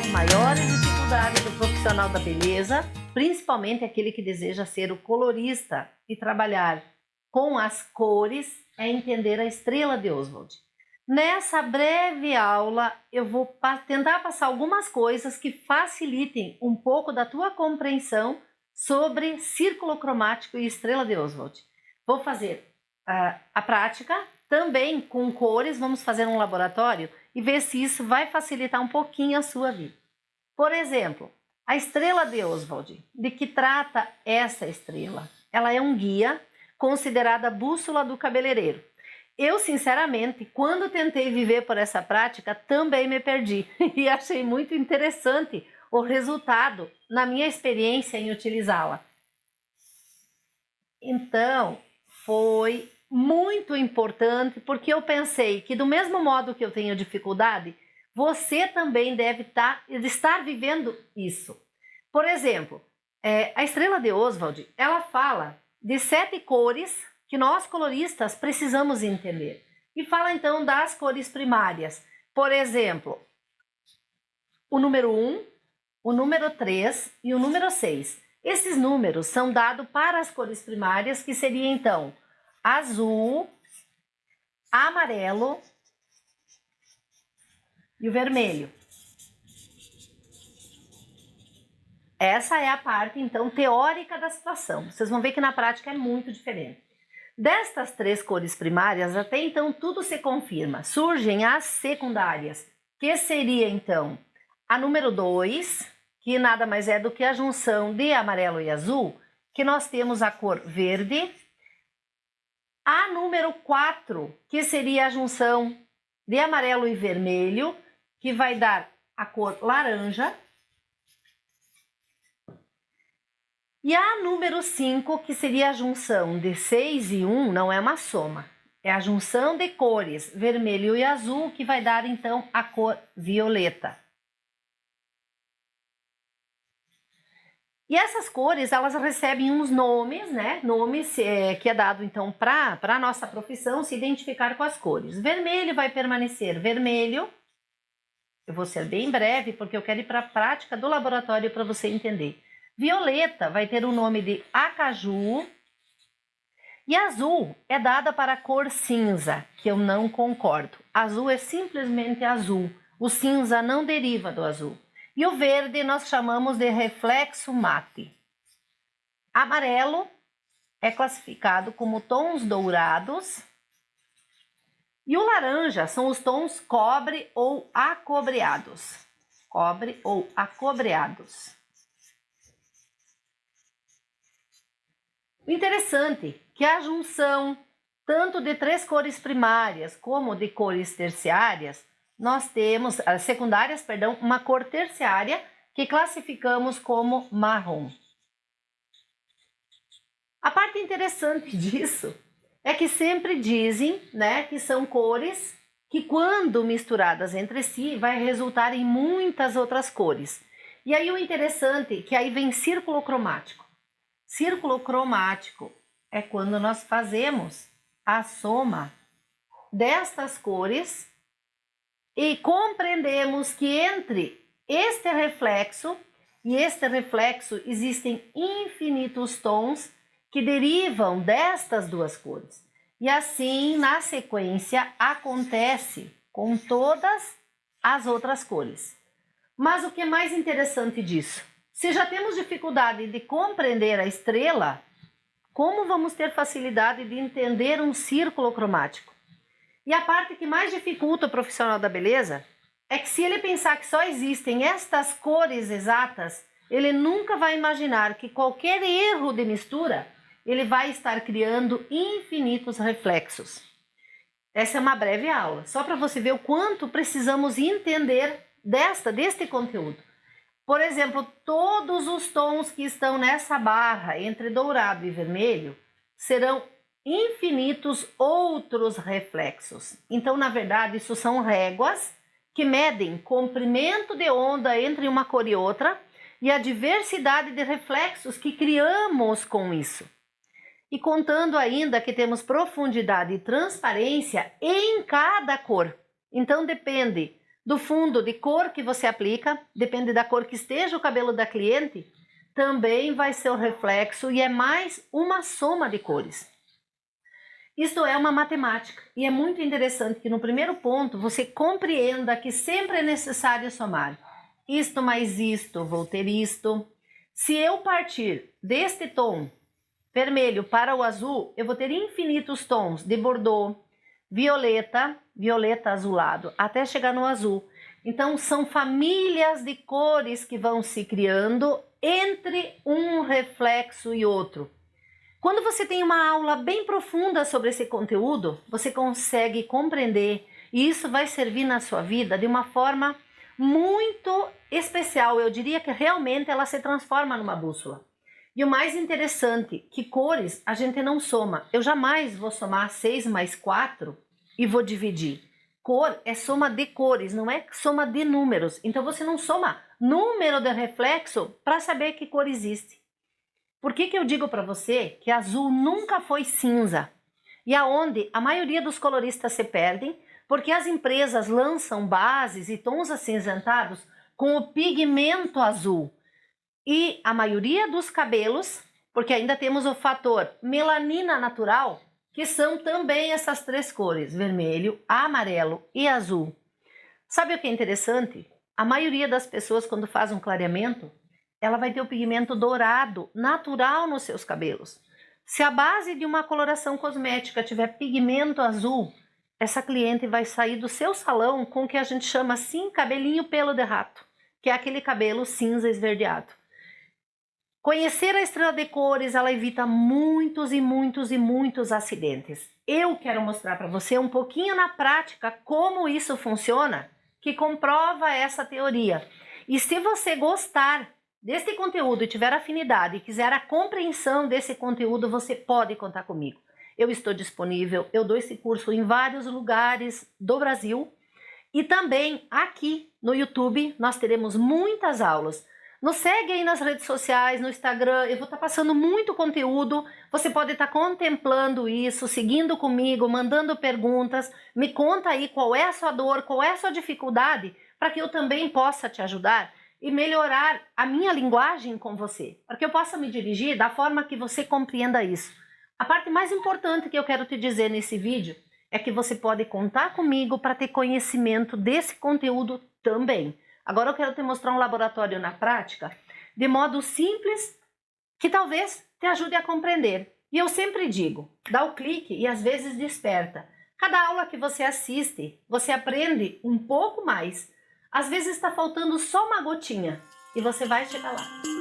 das maiores dificuldades do profissional da beleza, principalmente aquele que deseja ser o colorista e trabalhar com as cores, é entender a estrela de Oswald. Nessa breve aula, eu vou tentar passar algumas coisas que facilitem um pouco da tua compreensão sobre círculo cromático e estrela de Oswald. Vou fazer a prática, também com cores, vamos fazer um laboratório e ver se isso vai facilitar um pouquinho a sua vida. Por exemplo, a estrela de Oswald. De que trata essa estrela? Ela é um guia, considerada a bússola do cabeleireiro. Eu, sinceramente, quando tentei viver por essa prática, também me perdi e achei muito interessante o resultado na minha experiência em utilizá-la. Então, foi muito importante porque eu pensei que do mesmo modo que eu tenho dificuldade, você também deve estar vivendo isso. Por exemplo, a estrela de Oswald, ela fala de 7 cores que nós coloristas precisamos entender. E fala então das cores primárias. Por exemplo, o número 1, o número 3 e o número 6. Esses números são dados para as cores primárias, que seria então azul, amarelo e o vermelho. Essa é a parte, então, teórica da situação. Vocês vão ver que na prática é muito diferente. Destas 3 cores primárias, até então tudo se confirma. Surgem as secundárias, que seria então a número 2, que nada mais é do que a junção de amarelo e azul, que nós temos a cor verde. A número 4, que seria a junção de amarelo e vermelho, que vai dar a cor laranja. E a número 5, que seria a junção de 6 e 1, não é uma soma. É a junção de cores vermelho e azul, que vai dar então a cor violeta. E essas cores, elas recebem uns nomes, né? Nomes que é dado então para a nossa profissão se identificar com as cores. Vermelho vai permanecer vermelho. Eu vou ser bem breve porque eu quero ir para a prática do laboratório para você entender. Violeta vai ter o nome de acaju. E azul é dada para a cor cinza, que eu não concordo. Azul é simplesmente azul. O cinza não deriva do azul. E o verde nós chamamos de reflexo mate. Amarelo é classificado como tons dourados. E o laranja são os tons cobre ou acobreados. Cobre ou acobreados. O interessante é que a junção tanto de 3 cores primárias como de cores terciárias, nós temos, secundárias, perdão, uma cor terciária que classificamos como marrom. A parte interessante disso é que sempre dizem, né, que são cores que quando misturadas entre si vai resultar em muitas outras cores. E aí o interessante é que aí vem círculo cromático. Círculo cromático é quando nós fazemos a soma destas cores e compreendemos que entre este reflexo e este reflexo existem infinitos tons que derivam destas 2 cores. E assim, na sequência, acontece com todas as outras cores. Mas o que é mais interessante disso? Se já temos dificuldade de compreender a estrela, como vamos ter facilidade de entender um círculo cromático? E a parte que mais dificulta o profissional da beleza é que se ele pensar que só existem estas cores exatas, ele nunca vai imaginar que qualquer erro de mistura, ele vai estar criando infinitos reflexos. Essa é uma breve aula, só para você ver o quanto precisamos entender deste conteúdo. Por exemplo, todos os tons que estão nessa barra entre dourado e vermelho serão infinitos outros reflexos. Então, na verdade, isso são réguas que medem comprimento de onda entre uma cor e outra e a diversidade de reflexos que criamos com isso. E contando ainda que temos profundidade e transparência em cada cor. Então, depende do fundo de cor que você aplica, depende da cor que esteja o cabelo da cliente, também vai ser o reflexo e é mais uma soma de cores. Isto é uma matemática e é muito interessante que no primeiro ponto você compreenda que sempre é necessário somar. Isto mais isto, vou ter isto. Se eu partir deste tom vermelho para o azul, eu vou ter infinitos tons de bordeaux, violeta, violeta azulado, até chegar no azul. Então são famílias de cores que vão se criando entre um reflexo e outro. Quando você tem uma aula bem profunda sobre esse conteúdo, você consegue compreender e isso vai servir na sua vida de uma forma muito especial. Eu diria que realmente ela se transforma numa bússola. E o mais interessante, que cores a gente não soma. Eu jamais vou somar 6 mais 4 e vou dividir. Cor é soma de cores, não é soma de números. Então você não soma número de reflexo para saber que cor existe. Por que eu digo para você que azul nunca foi cinza? E aonde a maioria dos coloristas se perdem, porque as empresas lançam bases e tons acinzentados com o pigmento azul. E a maioria dos cabelos, porque ainda temos o fator melanina natural, que são também essas 3 cores, vermelho, amarelo e azul. Sabe o que é interessante? A maioria das pessoas, quando faz um clareamento, ela vai ter o pigmento dourado natural nos seus cabelos. Se a base de uma coloração cosmética tiver pigmento azul, essa cliente vai sair do seu salão com o que a gente chama assim, cabelinho pelo de rato, que é aquele cabelo cinza esverdeado. Conhecer a estrela de cores, ela evita muitos e muitos e muitos acidentes. Eu quero mostrar para você um pouquinho na prática como isso funciona, que comprova essa teoria. E se você gostar deste conteúdo e tiver afinidade e quiser a compreensão desse conteúdo, você pode contar comigo. Eu estou disponível, eu dou esse curso em vários lugares do Brasil e também aqui no YouTube nós teremos muitas aulas. Nos segue aí nas redes sociais, no Instagram, eu vou estar passando muito conteúdo, você pode estar contemplando isso, seguindo comigo, mandando perguntas, me conta aí qual é a sua dor, qual é a sua dificuldade, para que eu também possa te ajudar e melhorar a minha linguagem com você, para que eu possa me dirigir da forma que você compreenda isso. A parte mais importante que eu quero te dizer nesse vídeo é que você pode contar comigo para ter conhecimento desse conteúdo também. Agora eu quero te mostrar um laboratório na prática, de modo simples, que talvez te ajude a compreender. E eu sempre digo, dá o clique e às vezes desperta. Cada aula que você assiste, você aprende um pouco mais. Às vezes está faltando só uma gotinha e você vai chegar lá.